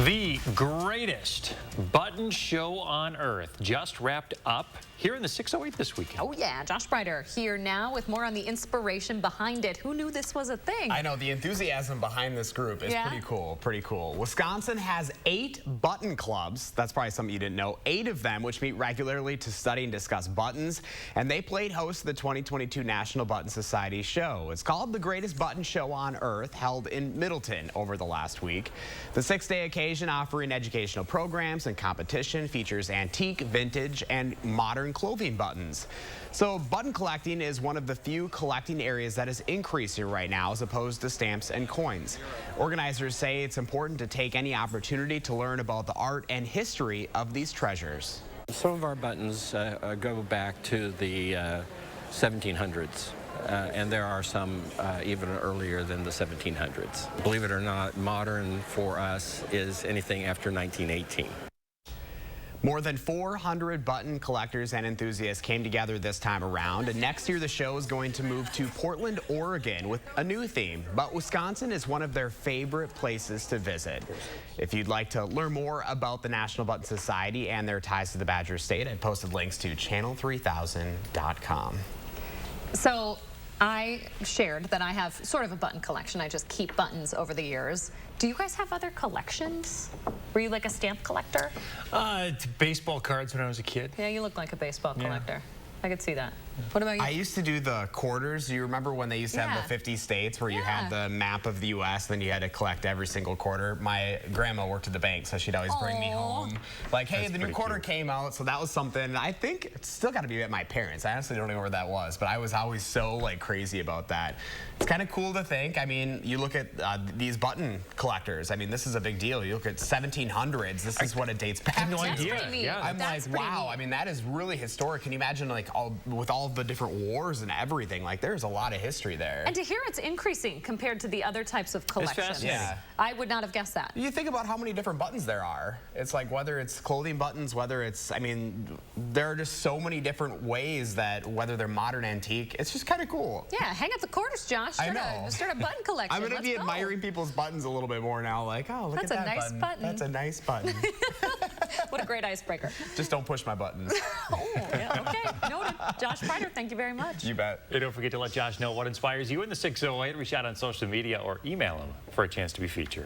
The greatest button show on earth just wrapped up here in the 608 this weekend. Oh yeah, Josh Breiter here now with more on the inspiration behind it. Who knew this was a thing? I know, the enthusiasm behind this group is pretty cool. Wisconsin has 8 button clubs. That's probably something you didn't know. 8 of them which meet regularly to study and discuss buttons, and they played host to the 2022 National Button Society show. It's called the Greatest Button Show on Earth, held in Middleton over the last week. The 6-day occasion, offering educational programs and competition, features antique, vintage, and modern clothing buttons. So button collecting is one of the few collecting areas that is increasing right now as opposed to stamps and coins. Organizers say it's important to take any opportunity to learn about the art and history of these treasures. Some of our buttons go back to the 1700s. And there are some even earlier than the 1700s. Believe it or not, modern for us is anything after 1918. More than 400 button collectors and enthusiasts came together this time around, and next year the show is going to move to Portland, Oregon with a new theme. But Wisconsin is one of their favorite places to visit. If you'd like to learn more about the National Button Society and their ties to the Badger State, I posted links to channel3000.com. So I shared that I have sort of a button collection. I just keep buttons over the years. Do you guys have other collections? Were you like a stamp collector? Baseball cards when I was a kid. Yeah, you look like a baseball collector. I could see that. What about you? I used to do the quarters. Do you remember when they used to have the 50 states where you had the map of the U.S., then you had to collect every single quarter? My grandma worked at the bank, so she'd always bring me home. Like, hey, the new quarter came out, so that was something. I think it's still got to be at my parents. I honestly don't know where that was, but I was always so, like, crazy about that. It's kind of cool to think. I mean, you look at these button collectors. I mean, this is a big deal. You look at 1700s. This is what it dates back to. I had no idea. Yeah, I'm like, wow. I mean, that is really historic. Can you imagine, like, with all the different wars and everything? Like, there's a lot of history there. And to hear it's increasing compared to the other types of collections. Yeah. I would not have guessed that. You think about how many different buttons there are. It's like, whether it's clothing buttons, whether it's, I mean, there are just so many different ways that, whether they're modern, antique, it's just kind of cool. Yeah, hang up the quarters, Josh. I know. Start a button collection. I'm going to be admiring people's buttons a little bit more now. Like, oh, look That's at that a nice button. That's a nice button. What a great icebreaker. Just don't push my buttons. Oh, yeah, okay. Noted. Josh Breiter, thank you very much. You bet. And don't forget to let Josh know what inspires you in the 608. Reach out on social media or email him for a chance to be featured.